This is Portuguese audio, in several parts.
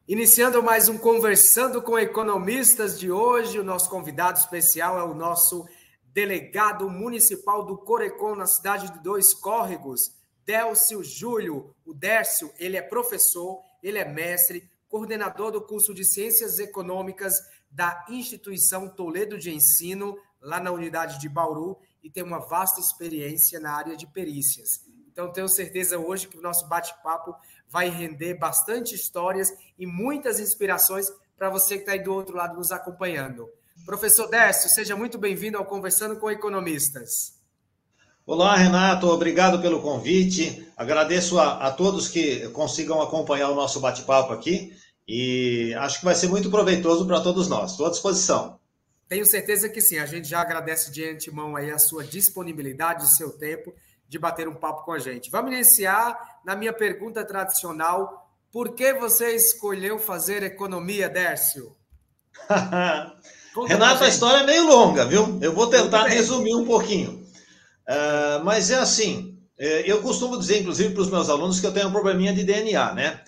Iniciando mais um Conversando com Economistas de hoje, o nosso convidado especial é o nosso delegado municipal do Corecon na cidade de Dois Córregos, Délcio Júlio. O Dércio, ele é professor, ele é mestre, coordenador do curso de Ciências Econômicas da Instituição Toledo de Ensino, lá na unidade de Bauru, e tem uma vasta experiência na área de perícias. Então, tenho certeza hoje que o nosso bate-papo vai render bastante histórias e muitas inspirações para você que está aí do outro lado nos acompanhando. Professor Dércio, seja muito bem-vindo ao Conversando com Economistas. Olá, Renato, obrigado pelo convite. Agradeço a todos que consigam acompanhar o nosso bate-papo aqui e acho que vai ser muito proveitoso para todos nós. Estou à disposição. Tenho certeza que sim. A gente já agradece de antemão aí a sua disponibilidade, o seu tempo de bater um papo com a gente. Vamos iniciar na minha pergunta tradicional. Por que você escolheu fazer economia, Dércio? Renato, a história é meio longa, viu? Eu vou tentar resumir um pouquinho. Mas é assim, eu costumo dizer, inclusive, para os meus alunos que eu tenho um probleminha de DNA, né?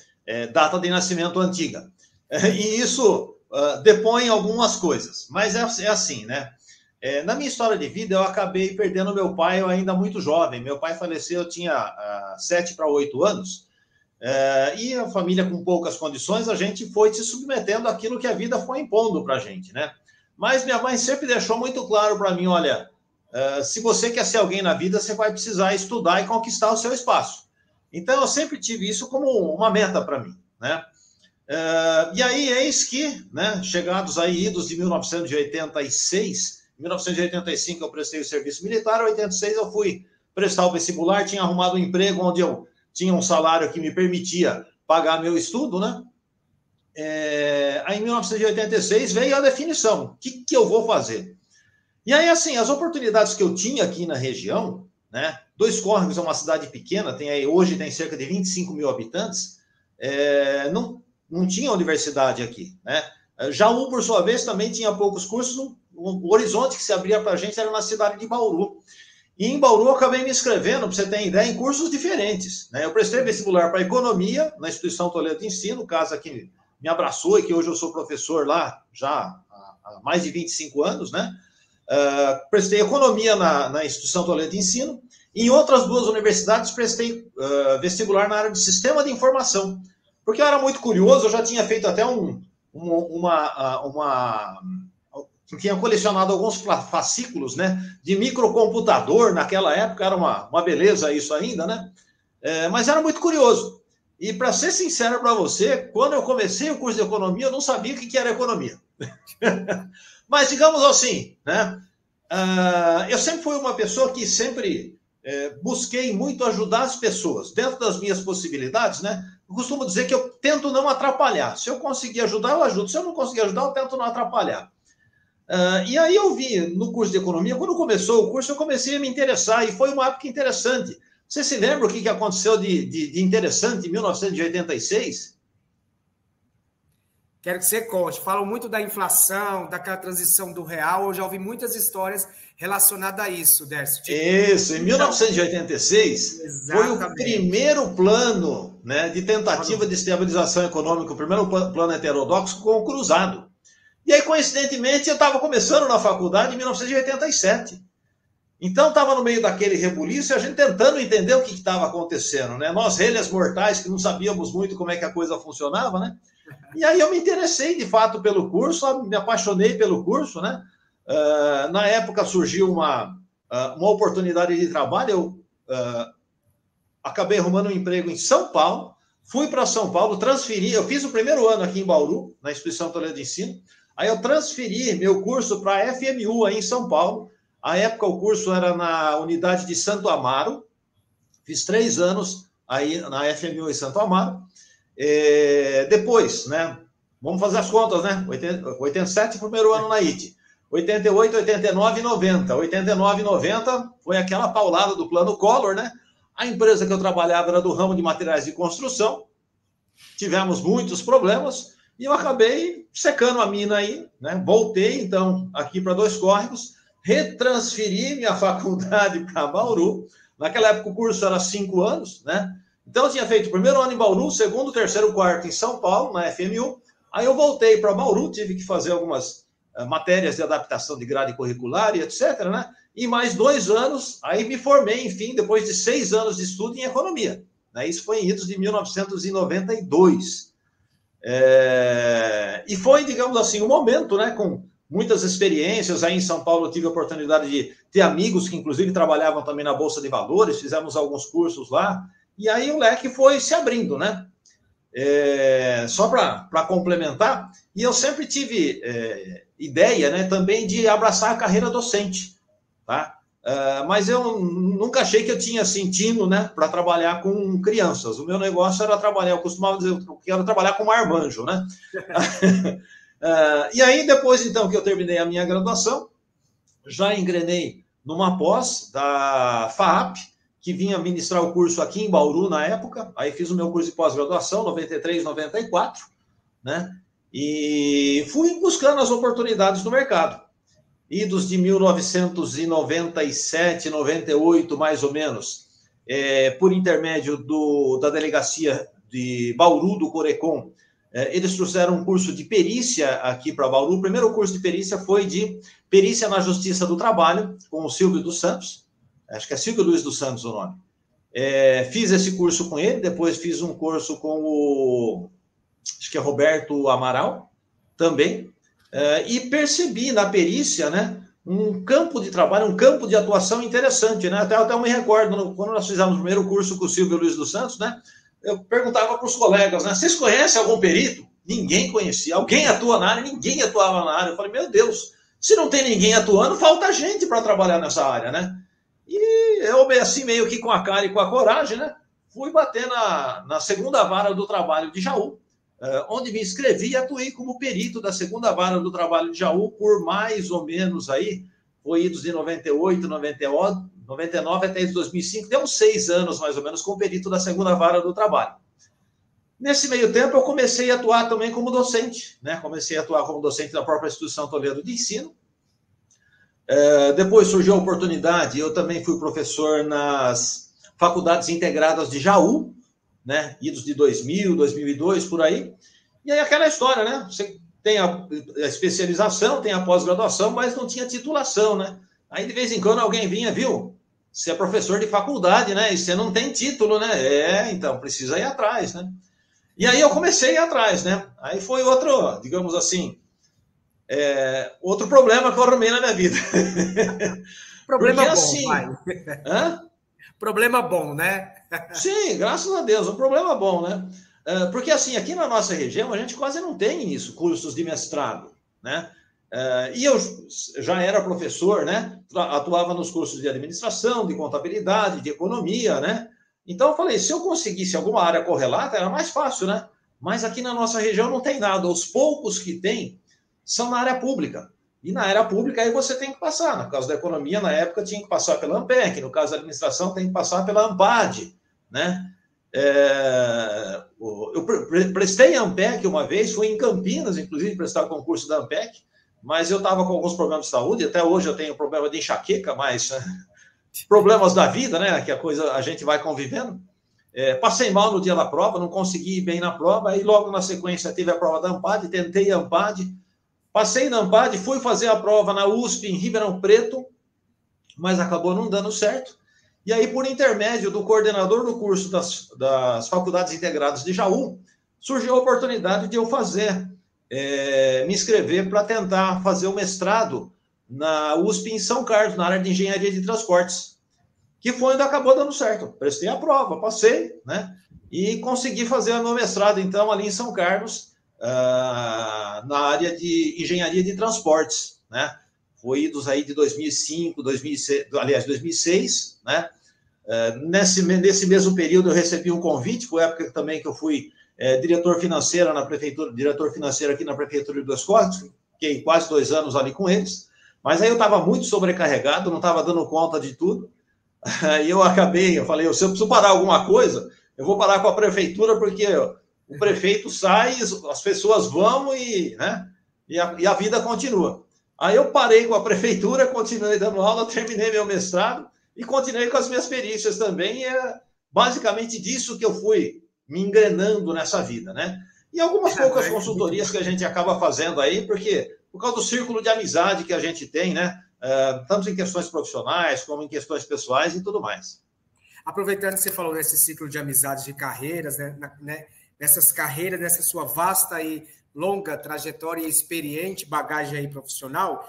Data de nascimento antiga. E isso depõe algumas coisas. Mas é assim, né? Na minha história de vida, eu acabei perdendo meu pai eu ainda muito jovem. Meu pai faleceu, eu tinha 7 para 8 anos. E a família com poucas condições, a gente foi se submetendo àquilo que a vida foi impondo para a gente, né? Mas minha mãe sempre deixou muito claro para mim, olha, se você quer ser alguém na vida, você vai precisar estudar e conquistar o seu espaço. Então, eu sempre tive isso como uma meta para mim, né? E aí, eis que, né, chegados aí, idos de 1986, em 1985 eu prestei o serviço militar, em 86 eu fui prestar o vestibular, tinha arrumado um emprego onde eu tinha um salário que me permitia pagar meu estudo, né? Aí em 1986 veio a definição, o que eu vou fazer? E aí, assim, as oportunidades que eu tinha aqui na região, né? Dois Córregos é uma cidade pequena, hoje tem cerca de 25 mil habitantes, não tinha universidade aqui, né? Jaú, por sua vez, também tinha poucos cursos, o horizonte que se abria para a gente era na cidade de Bauru. E em Bauru eu acabei me inscrevendo, para você ter ideia, em cursos diferentes, né? Eu prestei vestibular para economia na Instituição Toledo de Ensino, casa que me abraçou e que hoje eu sou professor lá já há mais de 25 anos, né? Prestei economia na Instituição Toledo de Ensino. E em outras duas universidades prestei vestibular na área de sistema de informação. Porque eu era muito curioso, eu já tinha feito até tinha colecionado alguns fascículos, né, de microcomputador, naquela época era uma beleza isso ainda, né? Mas era muito curioso. E para ser sincero para você, quando eu comecei o curso de economia, eu não sabia o que era economia. Mas digamos assim, né? Eu sempre fui uma pessoa que sempre busquei muito ajudar as pessoas, dentro das minhas possibilidades, né? Eu costumo dizer que eu tento não atrapalhar. Se eu conseguir ajudar, eu ajudo. Se eu não conseguir ajudar, eu tento não atrapalhar. E aí eu vi no curso de economia, quando começou o curso, eu comecei a me interessar, e foi uma época interessante. Você se lembra o que aconteceu de interessante em 1986? Quero que você conte. Falam muito da inflação, daquela transição do real. Eu já ouvi muitas histórias relacionadas a isso, Dércio. Isso, em 1986 foi o primeiro plano, né, de tentativa de estabilização econômica, o primeiro plano heterodoxo com o cruzado. E aí, coincidentemente, eu estava começando na faculdade em 1987. Então, estava no meio daquele rebuliço e a gente tentando entender o que estava acontecendo, né? Nós, relhas mortais, que não sabíamos muito como é que a coisa funcionava, né? E aí eu me interessei, de fato, pelo curso, me apaixonei pelo curso, né? Na época surgiu uma oportunidade de trabalho, eu acabei arrumando um emprego em São Paulo, fui para São Paulo, transferi, eu fiz o primeiro ano aqui em Bauru, na Instituição Toledo de Ensino, aí eu transferi meu curso para a FMU aí em São Paulo. À época o curso era na unidade de Santo Amaro, fiz 3 anos aí na FMU em Santo Amaro. Depois, né, vamos fazer as contas, né, 87, primeiro ano na IT, 88, 89 e 90, 89 e 90 foi aquela paulada do plano Collor, né, a empresa que eu trabalhava era do ramo de materiais de construção, tivemos muitos problemas, e eu acabei secando a mina aí, né, voltei então aqui para Dois Córregos, retransferi minha faculdade para Bauru, naquela época o curso era 5 anos, né, Então, eu tinha feito o primeiro ano em Bauru, segundo, terceiro, quarto em São Paulo, na FMU. Aí eu voltei para Bauru, tive que fazer algumas matérias de adaptação de grade curricular e etc., né? E mais 2 anos, aí me formei, enfim, depois de 6 anos de estudo em economia. Né? Isso foi em idos de 1992. E foi, digamos assim, um momento, né, com muitas experiências. Aí em São Paulo eu tive a oportunidade de ter amigos que, inclusive, trabalhavam também na Bolsa de Valores, fizemos alguns cursos lá, e aí o leque foi se abrindo, né? Só para complementar, e eu sempre tive ideia, né, também de abraçar a carreira docente, tá? Mas eu nunca achei que eu tinha sentido, né, para trabalhar com crianças. O meu negócio era trabalhar, eu costumava dizer que era trabalhar com marmanjo, né? E aí, depois, então, que eu terminei a minha graduação, já engrenei numa pós da FAAP, que vinha ministrar o curso aqui em Bauru na época. Aí fiz o meu curso de pós-graduação, 93, 94, né? E fui buscando as oportunidades no mercado. Idos de 1997, 98, mais ou menos, por intermédio da delegacia de Bauru, do Corecon, eles trouxeram um curso de perícia aqui para Bauru. O primeiro curso de perícia foi de perícia na Justiça do Trabalho, com o Silvio dos Santos. Acho que é Silvio Luiz dos Santos o nome. Fiz esse curso com ele, depois fiz um curso com acho que é Roberto Amaral, também, e percebi na perícia, né, um campo de trabalho, um campo de atuação interessante, né? Até eu me recordo, quando nós fizemos o primeiro curso com o Silvio Luiz dos Santos, né, eu perguntava para os colegas, né, vocês conhecem algum perito? Ninguém conhecia. Alguém atua na área? Ninguém atuava na área. Eu falei, meu Deus, se não tem ninguém atuando, falta gente para trabalhar nessa área, né? E eu, assim, meio que com a cara e com a coragem, né, fui bater na segunda vara do trabalho de Jaú, onde me inscrevi e atuei como perito da segunda vara do trabalho de Jaú por mais ou menos aí, foi idos de 98, 99 até 2005, deu uns 6 anos mais ou menos como perito da segunda vara do trabalho. Nesse meio tempo eu comecei a atuar também como docente, né? Comecei a atuar como docente da própria Instituição Toledo de Ensino. Depois surgiu a oportunidade, eu também fui professor nas faculdades integradas de Jaú, né, idos de 2000, 2002, por aí. E aí aquela história, né? Você tem a especialização, tem a pós-graduação, mas não tinha titulação, né? Aí de vez em quando alguém vinha, viu? Você é professor de faculdade, né? E você não tem título, né? Então precisa ir atrás, né? E aí eu comecei a ir atrás, né? Aí foi outro, digamos assim, outro problema que eu arrumei na minha vida. Problema porque, bom, assim, vai. Problema bom, né? Sim, graças a Deus, um problema bom, né? Porque, assim, aqui na nossa região, a gente quase não tem isso, cursos de mestrado, né? E eu já era professor, né? Atuava nos cursos de administração, de contabilidade, de economia, né? Então, eu falei, se eu conseguisse alguma área correlata, era mais fácil, né? Mas aqui na nossa região não tem nada. Os poucos que tem são na área pública. E na área pública aí você tem que passar. No caso da economia, na época, tinha que passar pela ANPEC. No caso da administração, tem que passar pela ANPAD, né? Eu prestei a ANPEC uma vez, fui em Campinas, inclusive, prestar o concurso da ANPEC, mas eu estava com alguns problemas de saúde, até hoje eu tenho problema de enxaqueca, mas problemas da vida, né? Que a gente vai convivendo. Passei mal no dia da prova, não consegui ir bem na prova, aí logo na sequência tive a prova da ANPAD, tentei a ANPAD, passei na ANPAD, fui fazer a prova na USP, em Ribeirão Preto, mas acabou não dando certo. E aí, por intermédio do coordenador do curso das Faculdades Integradas de Jaú, surgiu a oportunidade de eu me inscrever para tentar fazer o mestrado na USP em São Carlos, na área de Engenharia de Transportes, que foi onde acabou dando certo. Prestei a prova, passei, né? E consegui fazer o meu mestrado, então, ali em São Carlos, na área de Engenharia de Transportes, né? Foi idos aí de 2005, 2006, né? Nesse mesmo período eu recebi um convite, foi a época também que eu fui diretor financeiro aqui na Prefeitura de Dois Córregos, fiquei quase 2 anos ali com eles, mas aí eu estava muito sobrecarregado, não estava dando conta de tudo, aí eu falei, se eu preciso parar alguma coisa, eu vou parar com a Prefeitura, porque o prefeito sai, as pessoas vão né? e a vida continua. Aí eu parei com a Prefeitura, continuei dando aula, terminei meu mestrado, e continuei com as minhas perícias também, basicamente disso que eu fui me engrenando nessa vida, né? E algumas poucas consultorias que a gente acaba fazendo aí, porque por causa do círculo de amizade que a gente tem, né? Tanto em questões profissionais, como em questões pessoais e tudo mais. Aproveitando que você falou desse ciclo de amizades, de carreiras, né? Nessas carreiras, nessa sua vasta e longa trajetória e experiente bagagem aí profissional,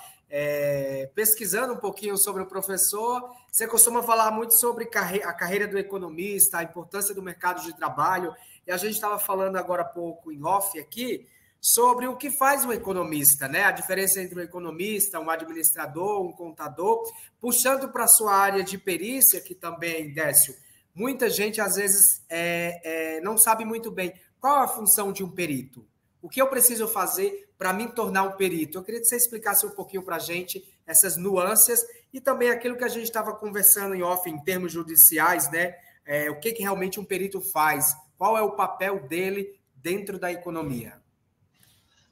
pesquisando um pouquinho sobre o professor, você costuma falar muito sobre a carreira do economista, a importância do mercado de trabalho, e a gente estava falando agora há pouco em off aqui, sobre o que faz um economista, né? A diferença entre um economista, um administrador, um contador, puxando para a sua área de perícia, que também, Décio, muita gente às vezes não sabe muito bem qual é a função de um perito. O que eu preciso fazer para me tornar um perito? Eu queria que você explicasse um pouquinho para a gente essas nuances e também aquilo que a gente estava conversando em off, em termos judiciais, né? O que realmente um perito faz? Qual é o papel dele dentro da economia?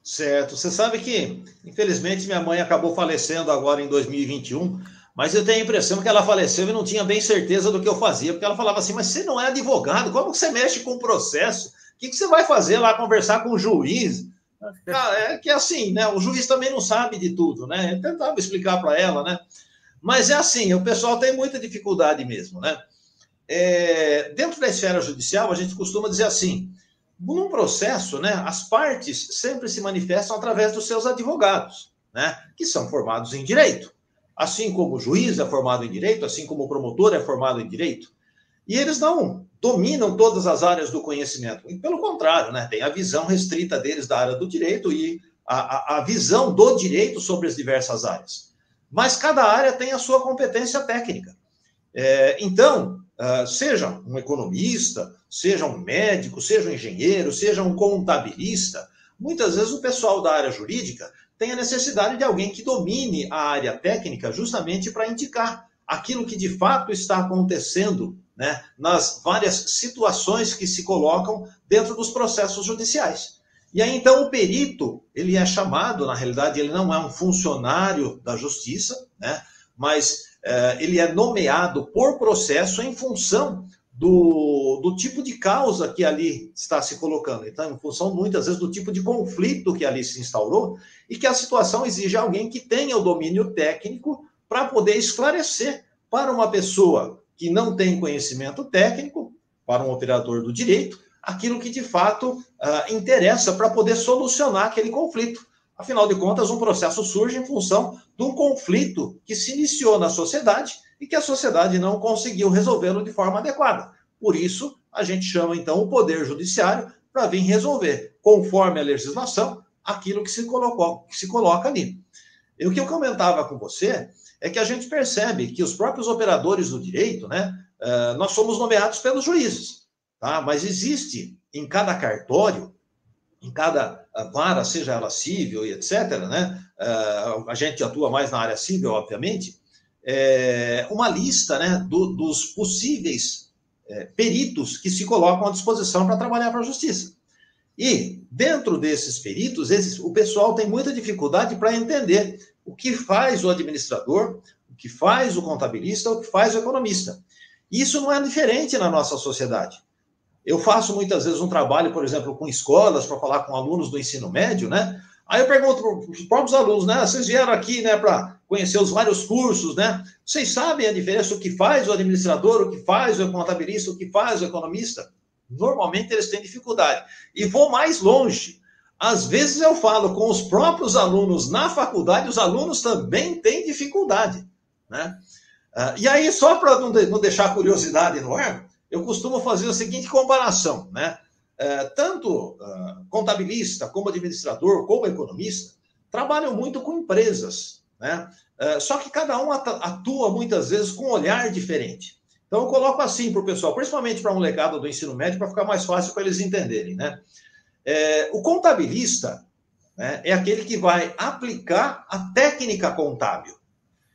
Certo. Você sabe que, infelizmente, minha mãe acabou falecendo agora em 2021, mas eu tenho a impressão que ela faleceu e não tinha bem certeza do que eu fazia, porque ela falava assim, mas você não é advogado, como que você mexe com o processo? O que você vai fazer lá, conversar com o juiz? É que assim, né? O juiz também não sabe de tudo, né? Eu tentava explicar para ela, né? Mas é assim, o pessoal tem muita dificuldade mesmo, né? Dentro da esfera judicial, a gente costuma dizer assim, num processo, né, as partes sempre se manifestam através dos seus advogados, né, que são formados em direito. Assim como o juiz é formado em direito, assim como o promotor é formado em direito. E eles não dominam todas as áreas do conhecimento. E, pelo contrário, né, tem a visão restrita deles da área do direito e a visão do direito sobre as diversas áreas. Mas cada área tem a sua competência técnica. Então, seja um economista, seja um médico, seja um engenheiro, seja um contabilista, muitas vezes o pessoal da área jurídica tem a necessidade de alguém que domine a área técnica justamente para indicar aquilo que de fato está acontecendo, né, nas várias situações que se colocam dentro dos processos judiciais. E aí, então, o perito, ele é chamado, na realidade, ele não é um funcionário da justiça, né, mas ele é nomeado por processo em função do tipo de causa que ali está se colocando. Então, em função, muitas vezes, do tipo de conflito que ali se instaurou e que a situação exige alguém que tenha o domínio técnico para poder esclarecer para uma pessoa que não tem conhecimento técnico, para um operador do direito, aquilo que, de fato, interessa para poder solucionar aquele conflito. Afinal de contas, um processo surge em função de um conflito que se iniciou na sociedade e que a sociedade não conseguiu resolvê-lo de forma adequada. Por isso, a gente chama, então, o Poder Judiciário para vir resolver, conforme a legislação, aquilo que se coloca ali. E o que eu comentava com você é que a gente percebe que os próprios operadores do direito, né, nós somos nomeados pelos juízes, tá? Mas existe em cada cartório, em cada vara, seja ela civil e etc., né? A gente atua mais na área civil, obviamente, uma lista, né, dos possíveis peritos que se colocam à disposição para trabalhar para a justiça. E, dentro desses peritos, o pessoal tem muita dificuldade para entender o que faz o administrador, o que faz o contabilista, o que faz o economista. Isso não é diferente na nossa sociedade. Eu faço muitas vezes um trabalho, por exemplo, com escolas, para falar com alunos do ensino médio, né? Aí eu pergunto para os próprios alunos, né? Vocês vieram aqui, né, para conhecer os vários cursos, né? Vocês sabem a diferença, o que faz o administrador, o que faz o contabilista, o que faz o economista? Normalmente eles têm dificuldade. E vou mais longe. Às vezes eu falo com os próprios alunos na faculdade, os alunos também têm dificuldade, né? E aí, só para não deixar a curiosidade no ar, eu costumo fazer a seguinte comparação, né? Tanto contabilista, como administrador, como economista, trabalham muito com empresas, né? Só que cada um atua muitas vezes com um olhar diferente. Então, eu coloco assim para o pessoal, principalmente para um molecada do ensino médio, para ficar mais fácil para eles entenderem, né? O contabilista, né, é aquele que vai aplicar a técnica contábil.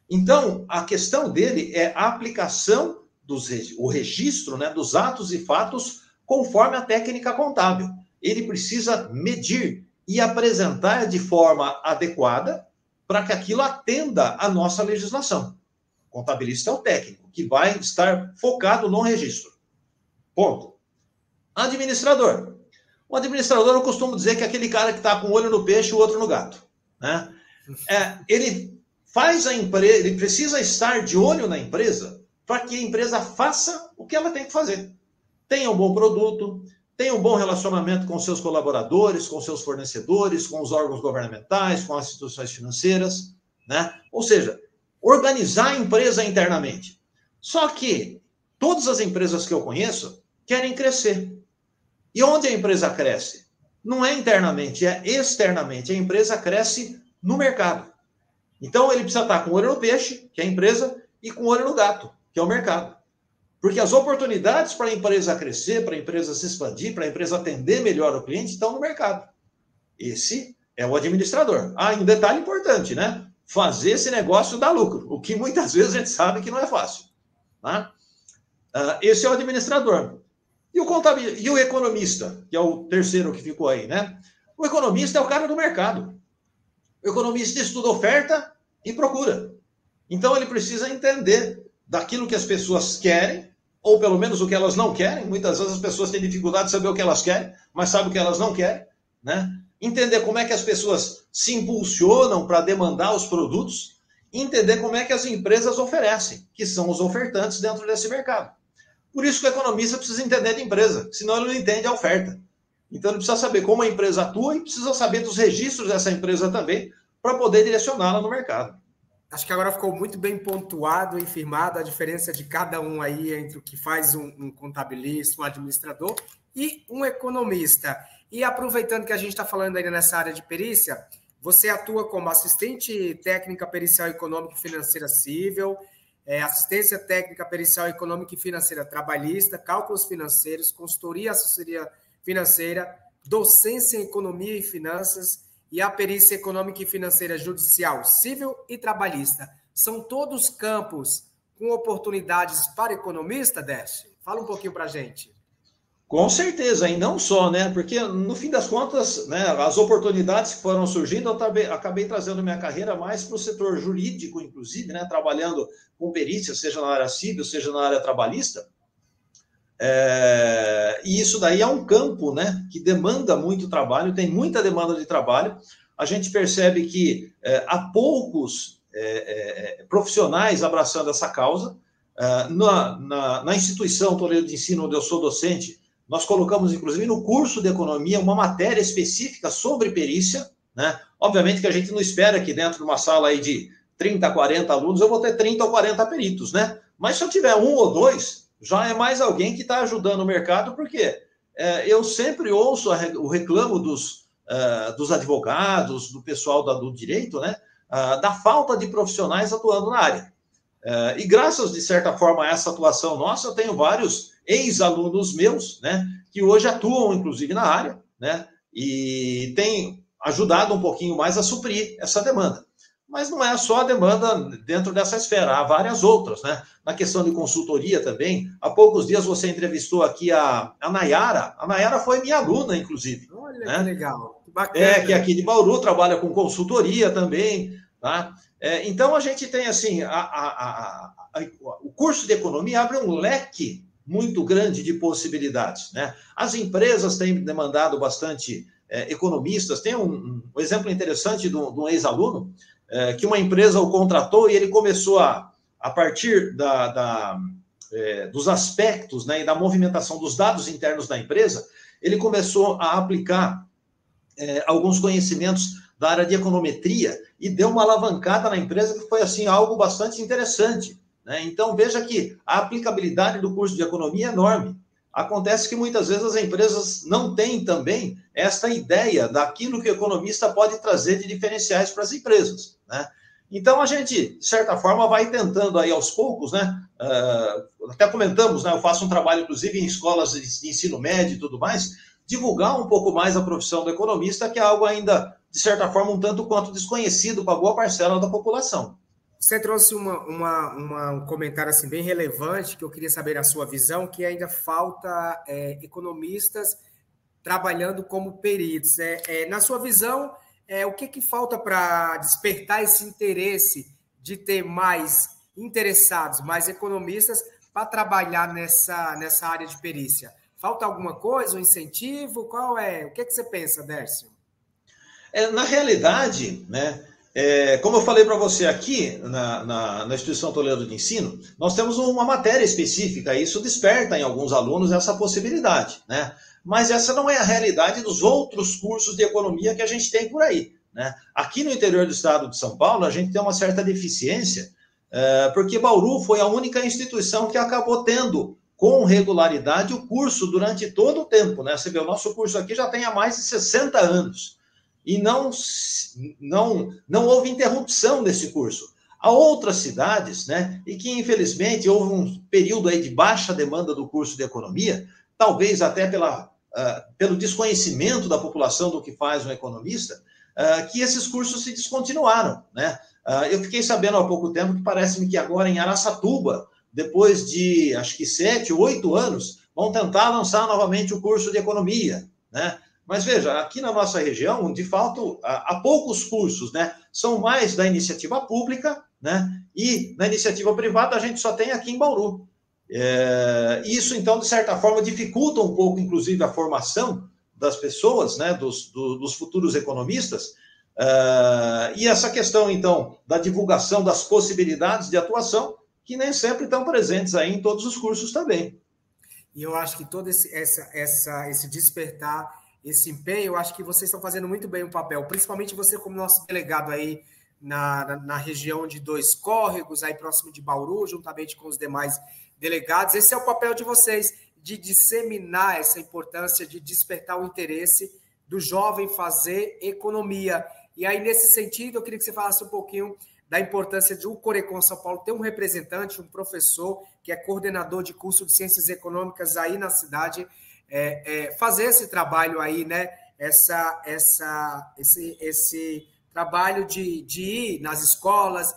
Então, a questão dele é a aplicação o registro, né, dos atos e fatos conforme a técnica contábil. Ele precisa medir e apresentar de forma adequada para que aquilo atenda à nossa legislação. O contabilista é o técnico, que vai estar focado no registro. Ponto. Administrador. O administrador, eu costumo dizer que é aquele cara que está com um olho no peixe e o outro no gato, né? Ele faz a empresa, ele precisa estar de olho na empresa para que a empresa faça o que ela tem que fazer. Tenha um bom produto, tenha um bom relacionamento com seus colaboradores, com seus fornecedores, com os órgãos governamentais, com as instituições financeiras, né? Ou seja, organizar a empresa internamente. Só que todas as empresas que eu conheço querem crescer. E onde a empresa cresce? Não é internamente, é externamente. A empresa cresce no mercado. Então, ele precisa estar com o olho no peixe, que é a empresa, e com o olho no gato, que é o mercado. Porque as oportunidades para a empresa crescer, para a empresa se expandir, para a empresa atender melhor o cliente, estão no mercado. Esse é o administrador. E um detalhe importante, né? Fazer esse negócio dar lucro, o que muitas vezes a gente sabe que não é fácil. Tá? Esse é o administrador. E o economista, que é o terceiro que ficou aí, né? O economista é o cara do mercado. O economista estuda oferta e procura. Então, ele precisa entender daquilo que as pessoas querem, ou pelo menos o que elas não querem. Muitas vezes as pessoas têm dificuldade de saber o que elas querem, mas sabem o que elas não querem, né? Entender como é que as pessoas se impulsionam para demandar os produtos, entender como é que as empresas oferecem, que são os ofertantes dentro desse mercado. Por isso que o economista precisa entender de empresa, senão ele não entende a oferta. Então ele precisa saber como a empresa atua e precisa saber dos registros dessa empresa também para poder direcioná-la no mercado. Acho que agora ficou muito bem pontuado e firmado a diferença de cada um aí entre o que faz um contabilista, um administrador e um economista. E aproveitando que a gente está falando ainda nessa área de perícia, você atua como assistente técnica pericial econômica e financeira civil, assistência técnica pericial econômica e financeira trabalhista, cálculos financeiros, consultoria e assessoria financeira, docência em economia e finanças e a perícia econômica e financeira judicial, civil e trabalhista. São todos campos com oportunidades para economista, Décio? Fala um pouquinho para a gente. Com certeza, e não só, né? Porque no fim das contas, né, as oportunidades que foram surgindo, eu acabei trazendo minha carreira mais para o setor jurídico, inclusive, né? Trabalhando com perícia, seja na área civil, seja na área trabalhista. E isso daí é um campo, né, que demanda muito trabalho, tem muita demanda de trabalho. A gente percebe que há poucos profissionais abraçando essa causa. Na instituição Toledo de Ensino, onde eu sou docente, nós colocamos, inclusive, no curso de economia, uma matéria específica sobre perícia, né? Obviamente que a gente não espera que dentro de uma sala aí de 30, 40 alunos, eu vou ter 30 ou 40 peritos, né? Mas se eu tiver um ou dois, já é mais alguém que está ajudando o mercado, porque eu sempre ouço o reclamo dos advogados, do pessoal do direito, né? Da falta de profissionais atuando na área. E graças, de certa forma, a essa atuação nossa, eu tenho vários ex-alunos meus, né, que hoje atuam, inclusive, na área, né, e tem ajudado um pouquinho mais a suprir essa demanda. Mas não é só a demanda dentro dessa esfera, há várias outras, né? Na questão de consultoria também. Há poucos dias você entrevistou aqui a Nayara. A Nayara foi minha aluna, inclusive. Olha, né? Que legal. Que bacana. Que aqui de Bauru, trabalha com consultoria também, tá? Então, a gente tem, assim, o curso de economia abre um leque muito grande de possibilidades, né? As empresas têm demandado bastante economistas. Tem um exemplo interessante de um ex-aluno, que uma empresa o contratou e ele começou a partir dos aspectos, né, e da movimentação dos dados internos da empresa, ele começou a aplicar alguns conhecimentos da área de econometria e deu uma alavancada na empresa que foi, assim, algo bastante interessante, né? Então, veja que a aplicabilidade do curso de economia é enorme. Acontece que muitas vezes as empresas não têm também esta ideia daquilo que o economista pode trazer de diferenciais para as empresas, né? Então, a gente, de certa forma, vai tentando aí aos poucos, né? Até comentamos, né? Eu faço um trabalho, inclusive, em escolas de ensino médio e tudo mais, divulgar um pouco mais a profissão do economista, que é algo ainda, de certa forma, um tanto quanto desconhecido para boa parcela da população. Você trouxe um comentário assim, bem relevante, que eu queria saber a sua visão, que ainda falta economistas trabalhando como peritos. Na sua visão, o que falta para despertar esse interesse de ter mais interessados, mais economistas, para trabalhar nessa área de perícia? Falta alguma coisa, um incentivo? Qual é? O que você pensa, Dércio? Na realidade, né, como eu falei para você aqui na Instituição Toledo de Ensino, nós temos uma matéria específica, e isso desperta em alguns alunos essa possibilidade, né? Mas essa não é a realidade dos outros cursos de economia que a gente tem por aí, né? Aqui no interior do estado de São Paulo, a gente tem uma certa deficiência, porque Bauru foi a única instituição que acabou tendo com regularidade o curso durante todo o tempo, né? Você vê, o nosso curso aqui já tem há mais de 60 anos. E não houve interrupção desse curso. Há outras cidades, né, e que infelizmente houve um período aí de baixa demanda do curso de economia, talvez até pelo desconhecimento da população do que faz um economista, que esses cursos se descontinuaram, né? Eu fiquei sabendo há pouco tempo que parece-me que agora em Araçatuba, depois de acho que 7, 8 anos, vão tentar lançar novamente o curso de economia, né? Mas veja, aqui na nossa região, de fato, há poucos cursos, né? São mais da iniciativa pública, né? E na iniciativa privada a gente só tem aqui em Bauru. Isso, então, de certa forma, dificulta um pouco, inclusive, a formação das pessoas, né? Dos futuros economistas. E essa questão, então, da divulgação das possibilidades de atuação, que nem sempre estão presentes aí em todos os cursos também. E eu acho que todo esse despertar, esse empenho, eu acho que vocês estão fazendo muito bem o papel, principalmente você como nosso delegado aí na região de Dois Córregos, aí próximo de Bauru, juntamente com os demais delegados. Esse é o papel de vocês, de disseminar essa importância, de despertar o interesse do jovem fazer economia. E aí, nesse sentido, eu queria que você falasse um pouquinho da importância de o Corecon São Paulo ter um representante, um professor, que é coordenador de curso de Ciências Econômicas aí na cidade, fazer esse trabalho aí, né? Esse trabalho de ir nas escolas,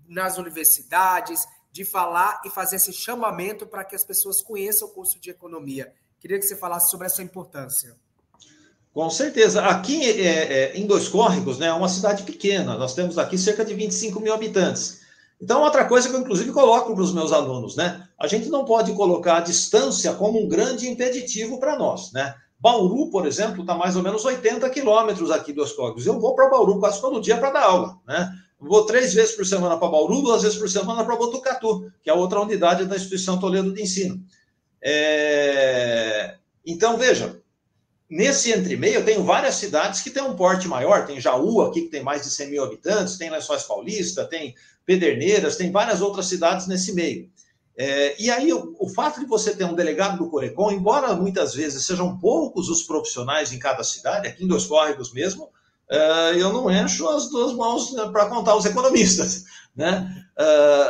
nas universidades, de falar e fazer esse chamamento para que as pessoas conheçam o curso de economia. Queria que você falasse sobre essa importância. Com certeza. Aqui em Dois Córregos, né, é uma cidade pequena, nós temos aqui cerca de 25 mil habitantes. Então, outra coisa que eu, inclusive, coloco para os meus alunos, né? A gente não pode colocar a distância como um grande impeditivo para nós, né? Bauru, por exemplo, está mais ou menos 80 quilômetros aqui dos Córregos. Eu vou para Bauru quase todo dia para dar aula, né? Vou 3 vezes por semana para Bauru, 2 vezes por semana para Botucatu, que é outra unidade da Instituição Toledo de Ensino. Então, veja, nesse entremeio, eu tenho várias cidades que têm um porte maior. Tem Jaú aqui, que tem mais de 100 mil habitantes, tem Lençóis Paulista, tem Pederneiras, tem várias outras cidades nesse meio. E aí, o fato de você ter um delegado do Corecon, embora muitas vezes sejam poucos os profissionais em cada cidade, aqui em Dois Córregos mesmo, eu não encho as duas mãos para contar os economistas, né?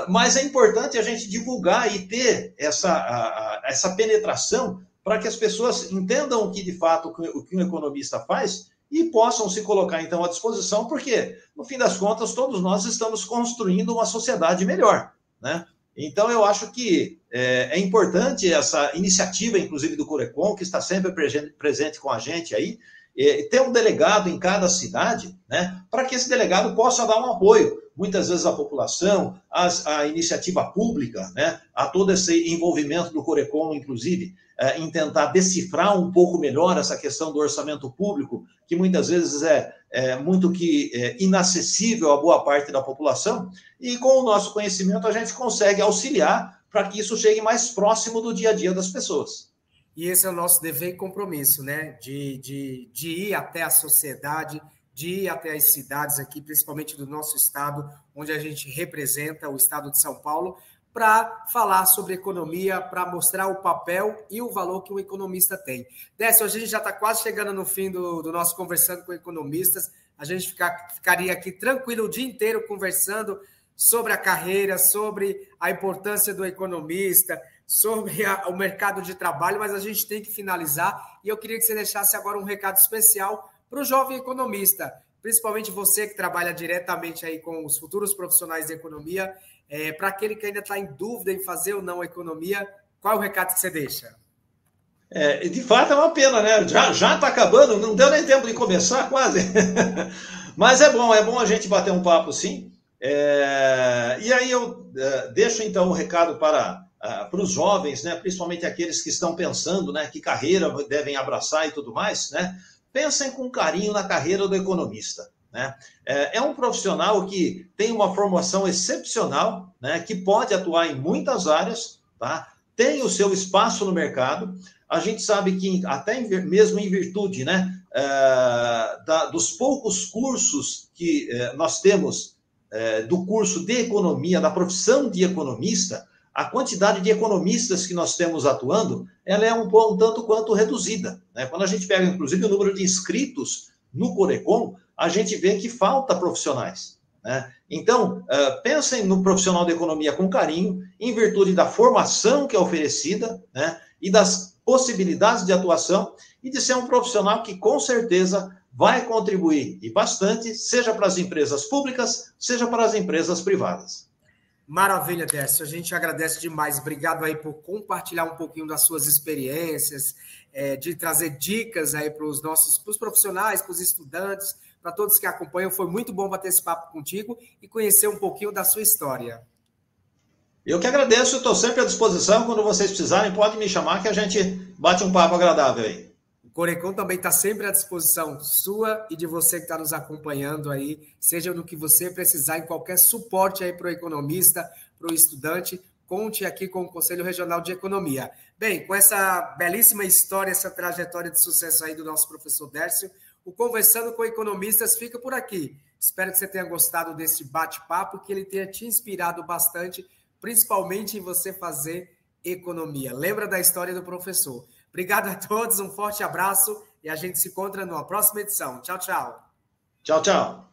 Mas é importante a gente divulgar e ter essa penetração para que as pessoas entendam o que, de fato, o que um economista faz e possam se colocar, então, à disposição, porque, no fim das contas, todos nós estamos construindo uma sociedade melhor, né? Então, eu acho que é importante essa iniciativa, inclusive, do Corecon, que está sempre presente com a gente aí, ter um delegado em cada cidade, né, para que esse delegado possa dar um apoio, muitas vezes à população, à iniciativa pública, né, a todo esse envolvimento do Corecon, inclusive, em tentar decifrar um pouco melhor essa questão do orçamento público, que muitas vezes é muito inacessível a boa parte da população, e com o nosso conhecimento a gente consegue auxiliar para que isso chegue mais próximo do dia a dia das pessoas. E esse é o nosso dever e compromisso, né? De ir até a sociedade, de ir até as cidades aqui, principalmente do nosso estado, onde a gente representa o estado de São Paulo, para falar sobre economia, para mostrar o papel e o valor que o economista tem. Décio, a gente já está quase chegando no fim do nosso Conversando com Economistas. A gente ficaria aqui tranquilo o dia inteiro conversando sobre a carreira, sobre a importância do economista, sobre o mercado de trabalho, mas a gente tem que finalizar. E eu queria que você deixasse agora um recado especial para o jovem economista, principalmente você que trabalha diretamente aí com os futuros profissionais de economia, para aquele que ainda está em dúvida em fazer ou não economia, qual é o recado que você deixa? De fato é uma pena, né? Já está acabando, não deu nem tempo de começar quase. Mas é bom a gente bater um papo sim. E aí eu deixo então um recado para para os jovens, né, principalmente aqueles que estão pensando, né, que carreira devem abraçar e tudo mais, né, pensem com carinho na carreira do economista. Né? É um profissional que tem uma formação excepcional, né, que pode atuar em muitas áreas, tá? Tem o seu espaço no mercado. A gente sabe que até mesmo em virtude, né, dos poucos cursos que nós temos do curso de economia, da profissão de economista, a quantidade de economistas que nós temos atuando, ela é um tanto quanto reduzida. Né? Quando a gente pega, inclusive, o número de inscritos no Corecon, a gente vê que falta profissionais. Né? Então, pensem no profissional de economia com carinho, em virtude da formação que é oferecida, né? E das possibilidades de atuação, e de ser um profissional que, com certeza, vai contribuir, e bastante, seja para as empresas públicas, seja para as empresas privadas. Maravilha, Décio. A gente agradece demais. Obrigado aí por compartilhar um pouquinho das suas experiências, de trazer dicas aí para os profissionais, para os estudantes, para todos que acompanham. Foi muito bom bater esse papo contigo e conhecer um pouquinho da sua história. Eu que agradeço, estou sempre à disposição. Quando vocês precisarem, pode me chamar que a gente bate um papo agradável aí. O Corecon também está sempre à disposição sua e de você que está nos acompanhando aí, seja no que você precisar, em qualquer suporte aí para o economista, para o estudante, conte aqui com o Conselho Regional de Economia. Bem, com essa belíssima história, essa trajetória de sucesso aí do nosso professor Décio, o Conversando com Economistas fica por aqui. Espero que você tenha gostado desse bate-papo, que ele tenha te inspirado bastante, principalmente em você fazer economia. Lembra da história do professor. Obrigado a todos, um forte abraço e a gente se encontra numa próxima edição. Tchau, tchau. Tchau, tchau.